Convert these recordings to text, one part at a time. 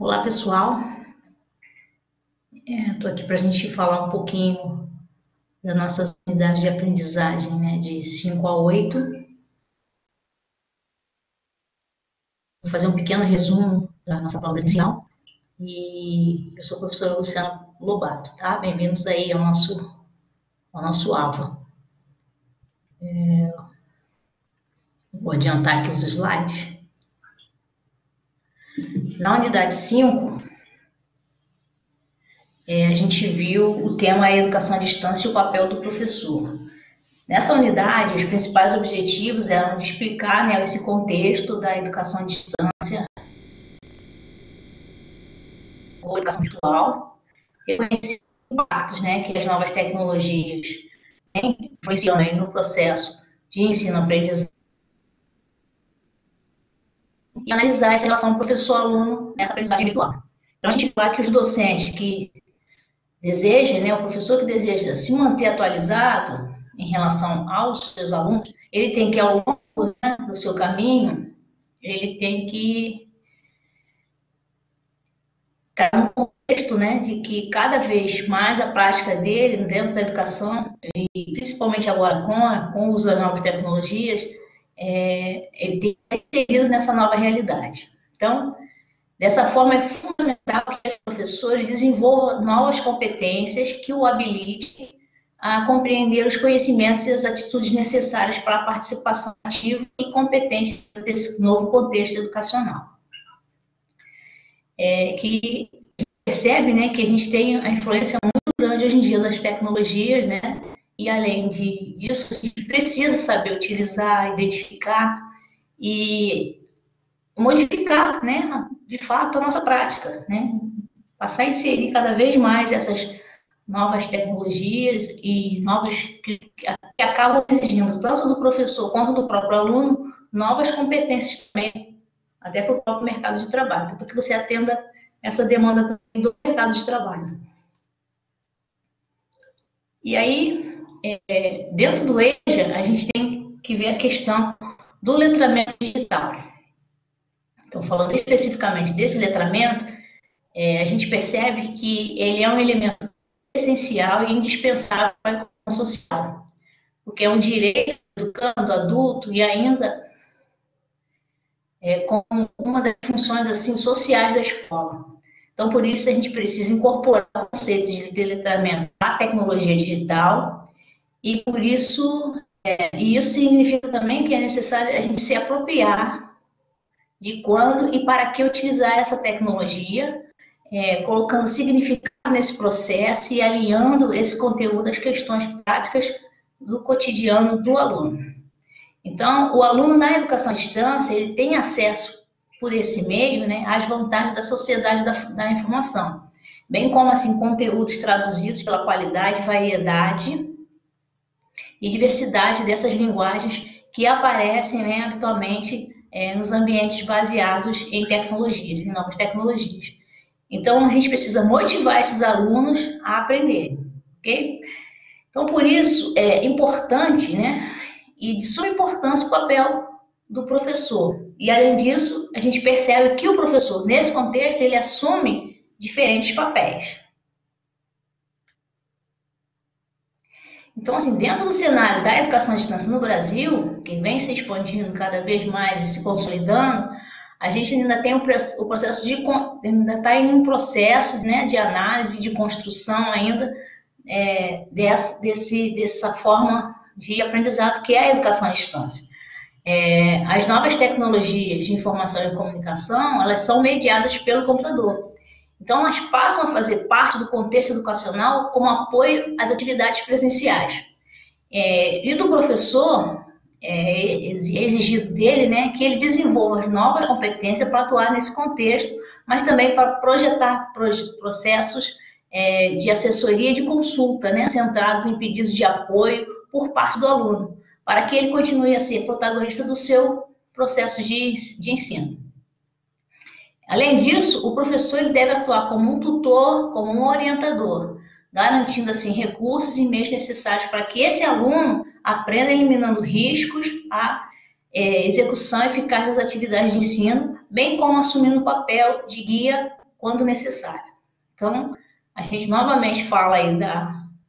Olá, pessoal. Estou aqui para a gente falar um pouquinho das nossas unidades de aprendizagem, né, de 5 a 8. Vou fazer um pequeno resumo da nossa prova inicial. E eu sou a professora Luciana Lobato, tá? Bem-vindos aí ao nosso aula. Vou adiantar aqui os slides. Na unidade 5, a gente viu o tema Educação à Distância e o papel do professor. Nessa unidade, os principais objetivos eram de explicar, né, esse contexto da educação à distância ou educação virtual, reconhecer os impactos, né, que as novas tecnologias influenciam aí no processo de ensino-aprendizagem e analisar essa relação professor-aluno nessa aprendizagem virtual. Então, a gente fala que os docentes que desejam, né, o professor que deseja se manter atualizado em relação aos seus alunos, ele tem que, ao longo, né, do seu caminho, ele tem que estar no contexto, né, de que cada vez mais a prática dele dentro da educação, e principalmente agora com o uso das novas tecnologias, ele tem que ser inserido nessa nova realidade. Então, dessa forma, é fundamental que os professores desenvolvam novas competências que o habilitem a compreender os conhecimentos e as atitudes necessárias para a participação ativa e competente desse novo contexto educacional. Que percebe, né, que a gente tem a influência muito grande hoje em dia das tecnologias, né, e além disso, a gente precisa saber utilizar, identificar e modificar, né, de fato, a nossa prática, né, passar a inserir cada vez mais essas novas tecnologias e novas que acabam exigindo tanto do professor quanto do próprio aluno novas competências também, até para o próprio mercado de trabalho, para que você atenda essa demanda do mercado de trabalho. E aí, dentro do EJA, a gente tem que ver a questão do letramento digital. Então, falando especificamente desse letramento, a gente percebe que ele é um elemento essencial e indispensável para a inclusão social, porque é um direito do educando, adulto e ainda como uma das funções assim sociais da escola. Então, por isso, a gente precisa incorporar o conceito de letramento à tecnologia digital e, por isso, isso significa também que é necessário a gente se apropriar de quando e para que utilizar essa tecnologia, colocando significado nesse processo e alinhando esse conteúdo às questões práticas do cotidiano do aluno. Então, o aluno na educação à distância, ele tem acesso por esse meio, né, às vantagens da sociedade da informação, bem como assim conteúdos traduzidos pela qualidade, variedade e diversidade dessas linguagens que aparecem, né, habitualmente nos ambientes baseados em tecnologias, em novas tecnologias. Então, a gente precisa motivar esses alunos a aprenderem, ok? Então, por isso, é importante, né, e de suma importância o papel do professor. E, além disso, a gente percebe que o professor, nesse contexto, ele assume diferentes papéis. Então, assim, dentro do cenário da educação à distância no Brasil, que vem se expandindo cada vez mais e se consolidando, a gente ainda tem o processo ainda está em um processo, né, de análise, de construção ainda dessa forma de aprendizado que é a educação à distância. As novas tecnologias de informação e comunicação, elas são mediadas pelo computador. Então, elas passam a fazer parte do contexto educacional como apoio às atividades presenciais. E do professor, é exigido dele, né, que ele desenvolva as novas competências para atuar nesse contexto, mas também para projetar processos de assessoria e de consulta, né, centrados em pedidos de apoio por parte do aluno, para que ele continue a ser protagonista do seu processo de ensino. Além disso, o professor ele deve atuar como um tutor, como um orientador, garantindo assim recursos e meios necessários para que esse aluno aprenda eliminando riscos, a execução eficaz das atividades de ensino, bem como assumindo o papel de guia quando necessário. Então, a gente novamente fala aí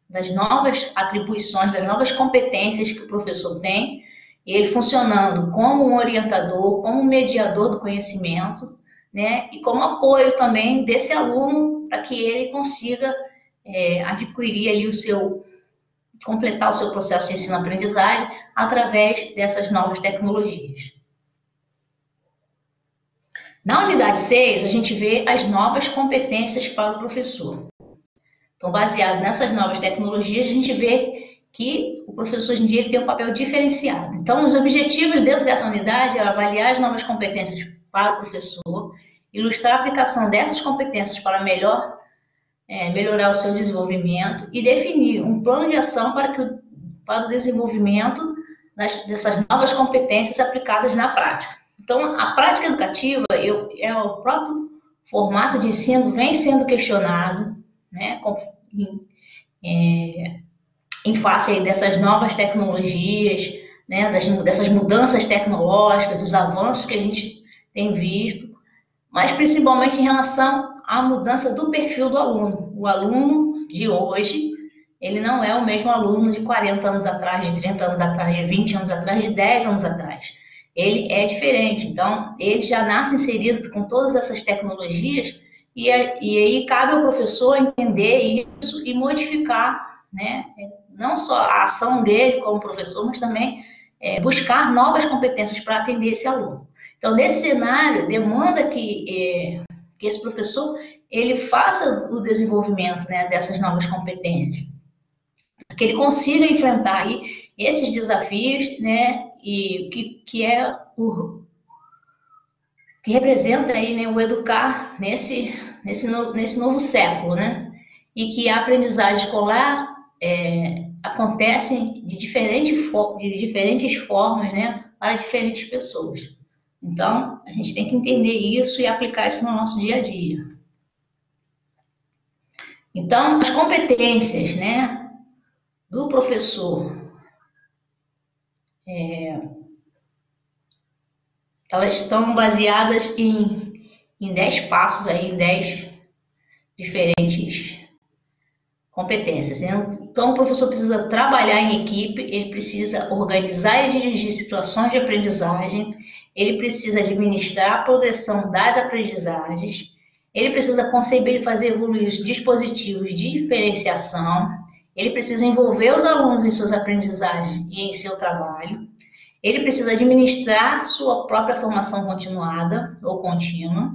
das novas atribuições, das novas competências que o professor tem, ele funcionando como um orientador, como um mediador do conhecimento, né, e como apoio também desse aluno para que ele consiga adquirir ali completar o seu processo de ensino-aprendizagem através dessas novas tecnologias. Na unidade 6, a gente vê as novas competências para o professor. Então, baseado nessas novas tecnologias, a gente vê que o professor hoje em dia ele tem um papel diferenciado. Então, os objetivos dentro dessa unidade é avaliar as novas competências para o professor, ilustrar a aplicação dessas competências para melhorar o seu desenvolvimento e definir um plano de ação para o desenvolvimento dessas novas competências aplicadas na prática. Então, a prática educativa o próprio formato de ensino vem sendo questionado, né, em face aí dessas novas tecnologias, né, dessas mudanças tecnológicas, dos avanços que a gente tem visto, mas principalmente em relação à mudança do perfil do aluno. O aluno de hoje, ele não é o mesmo aluno de 40 anos atrás, de 30 anos atrás, de 20 anos atrás, de 10 anos atrás. Ele é diferente, então ele já nasce inserido com todas essas tecnologias e aí cabe ao professor entender isso e modificar, né, não só a ação dele como professor, mas também buscar novas competências para atender esse aluno. Então, nesse cenário, demanda que esse professor ele faça o desenvolvimento, né, dessas novas competências, para que ele consiga enfrentar aí esses desafios, né, e que representa aí, né, o educar nesse novo século, né, e que a aprendizagem escolar acontece de diferentes formas, né, para diferentes pessoas. Então, a gente tem que entender isso e aplicar isso no nosso dia a dia. Então, as competências, né, do professor, elas estão baseadas em 10 passos, aí, em 10 diferentes competências. Então, o professor precisa trabalhar em equipe, ele precisa organizar e dirigir situações de aprendizagem, ele precisa administrar a progressão das aprendizagens, ele precisa conceber e fazer evoluir os dispositivos de diferenciação, ele precisa envolver os alunos em suas aprendizagens e em seu trabalho, ele precisa administrar sua própria formação continuada ou contínua,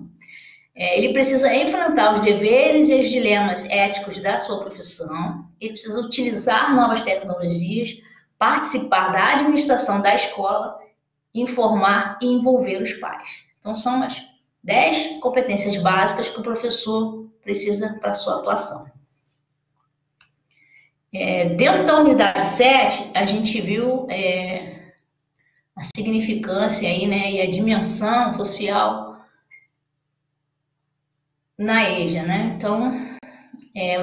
ele precisa enfrentar os deveres e os dilemas éticos da sua profissão, ele precisa utilizar novas tecnologias, participar da administração da escola, informar e envolver os pais. Então, são as 10 competências básicas que o professor precisa para a sua atuação. Dentro da unidade 7, a gente viu a significância aí, né, e a dimensão social na EJA, né? Então,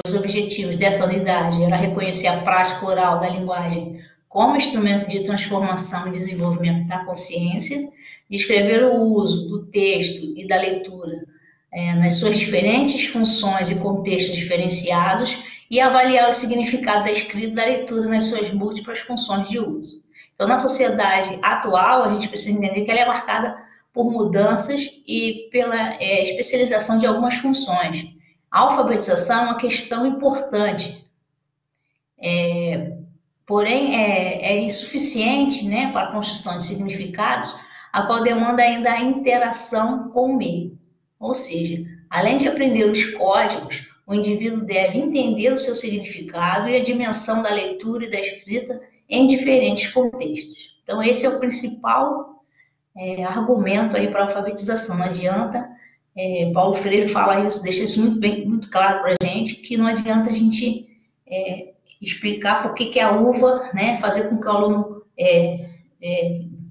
os objetivos dessa unidade era reconhecer a prática oral da linguagem como instrumento de transformação e desenvolvimento da consciência, descrever o uso do texto e da leitura nas suas diferentes funções e contextos diferenciados e avaliar o significado da escrita e da leitura nas suas múltiplas funções de uso. Então, na sociedade atual, a gente precisa entender que ela é marcada por mudanças e pela especialização de algumas funções. A alfabetização é uma questão importante, porém é insuficiente, né, para a construção de significados, a qual demanda ainda a interação com o meio. Ou seja, além de aprender os códigos, o indivíduo deve entender o seu significado e a dimensão da leitura e da escrita em diferentes contextos. Então, esse é o principal argumento aí para a alfabetização. Não adianta, Paulo Freire fala isso, deixa isso muito claro para a gente, que não adianta a gente explicar por que a uva, né, fazer com que o aluno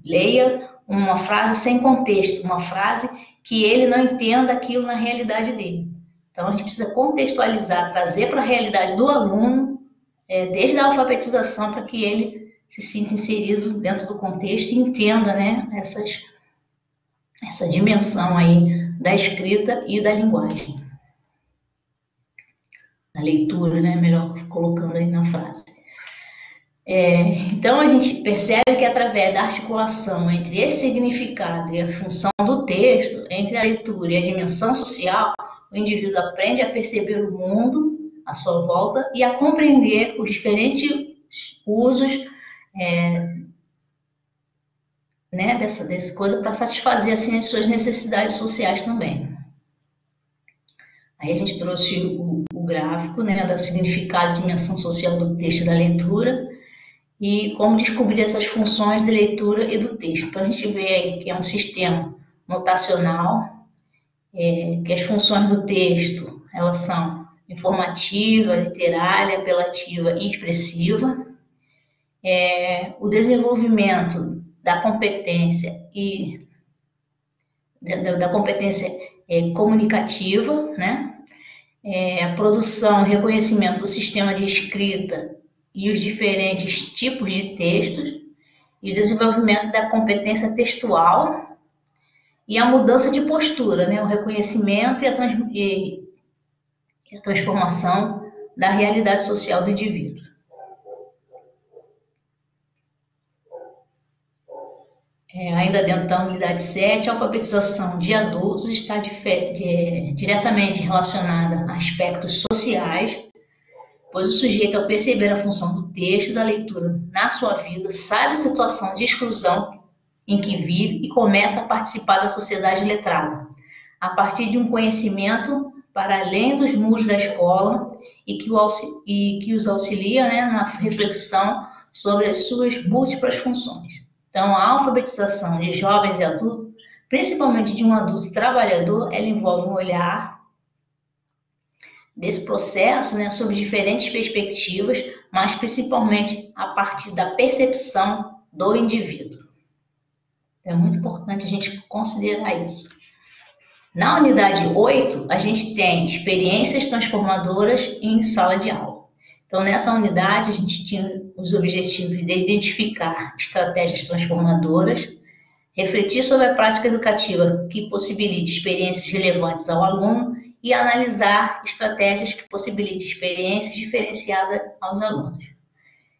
leia uma frase sem contexto, uma frase que ele não entenda aquilo na realidade dele. Então, a gente precisa contextualizar, trazer para a realidade do aluno, desde a alfabetização, para que ele se sinta inserido dentro do contexto e entenda, né, essa dimensão aí da escrita e da linguagem. na leitura, né? Melhor colocando aí na frase. Então a gente percebe que através da articulação entre esse significado e a função do texto, entre a leitura e a dimensão social, o indivíduo aprende a perceber o mundo à sua volta e a compreender os diferentes usos né, dessa coisa para satisfazer assim as suas necessidades sociais também. Aí a gente trouxe o gráfico, né, do significado e dimensão social do texto e da leitura e como descobrir essas funções de leitura e do texto. Então a gente vê aí que é um sistema notacional, que as funções do texto elas são informativa, literária, apelativa e expressiva. O desenvolvimento da competência comunicativa, né? A produção e reconhecimento do sistema de escrita e os diferentes tipos de textos, e o desenvolvimento da competência textual e a mudança de postura, né? O reconhecimento e a transformação da realidade social do indivíduo. Ainda dentro da unidade 7, a alfabetização de adultos está diretamente relacionada a aspectos sociais, pois o sujeito, ao perceber a função do texto e da leitura na sua vida, sai da situação de exclusão em que vive e começa a participar da sociedade letrada, a partir de um conhecimento para além dos muros da escola e que os auxilia, né, na reflexão sobre as suas múltiplas funções. Então, a alfabetização de jovens e adultos, principalmente de um adulto trabalhador, ela envolve um olhar desse processo, né, sobre diferentes perspectivas, mas principalmente a partir da percepção do indivíduo. É muito importante a gente considerar isso. Na unidade 8, a gente tem experiências transformadoras em sala de aula. Então, nessa unidade, a gente tinha os objetivos de identificar estratégias transformadoras, refletir sobre a prática educativa que possibilite experiências relevantes ao aluno e analisar estratégias que possibilitem experiências diferenciadas aos alunos.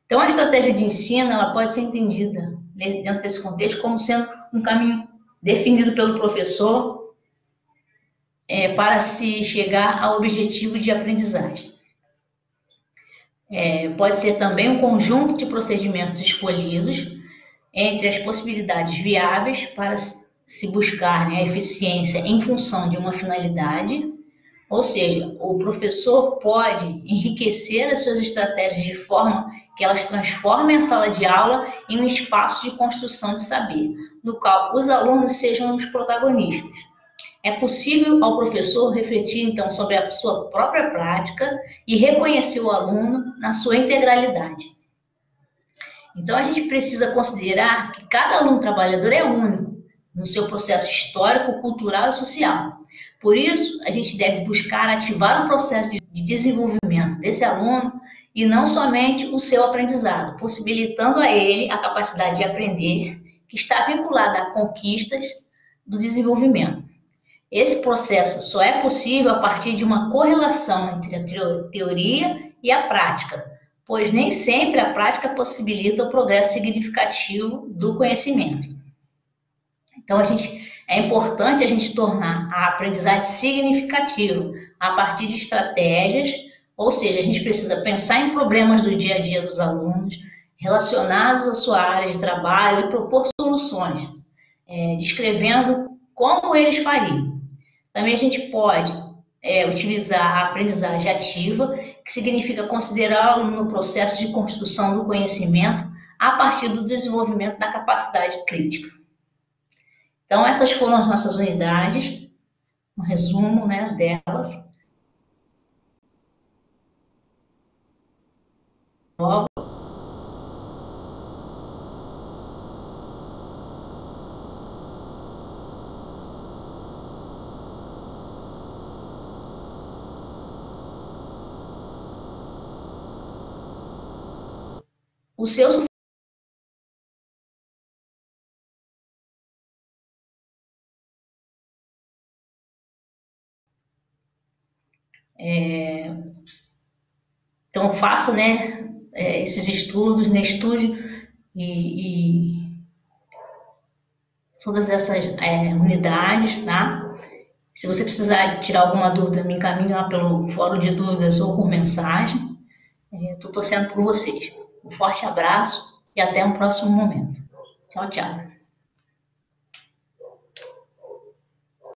Então, a estratégia de ensino ela pode ser entendida dentro desse contexto como sendo um caminho definido pelo professor para se chegar ao objetivo de aprendizagem. Pode ser também um conjunto de procedimentos escolhidos entre as possibilidades viáveis para se buscar, né, a eficiência em função de uma finalidade, ou seja, o professor pode enriquecer as suas estratégias de forma que elas transformem a sala de aula em um espaço de construção de saber, no qual os alunos sejam os protagonistas. É possível ao professor refletir, então, sobre a sua própria prática e reconhecer o aluno na sua integralidade. Então, a gente precisa considerar que cada aluno trabalhador é único no seu processo histórico, cultural e social. Por isso, a gente deve buscar ativar o processo de desenvolvimento desse aluno e não somente o seu aprendizado, possibilitando a ele a capacidade de aprender, que está vinculada a conquistas do desenvolvimento. Esse processo só é possível a partir de uma correlação entre a teoria e a prática, pois nem sempre a prática possibilita o progresso significativo do conhecimento. Então, é importante a gente tornar a aprendizagem significativa a partir de estratégias, ou seja, a gente precisa pensar em problemas do dia a dia dos alunos, relacionados à sua área de trabalho e propor soluções, descrevendo como eles fariam. Também a gente pode utilizar a aprendizagem ativa, que significa considerá-lo no processo de construção do conhecimento a partir do desenvolvimento da capacidade crítica. Então, essas foram as nossas unidades, um resumo, né, delas. O seu Então, faça, né, esses estudos, né, estude e todas essas unidades, tá? Se você precisar tirar alguma dúvida, me encaminhe lá pelo fórum de dúvidas ou por mensagem. Estou torcendo por vocês. Um forte abraço e até um próximo momento. Tchau, tchau.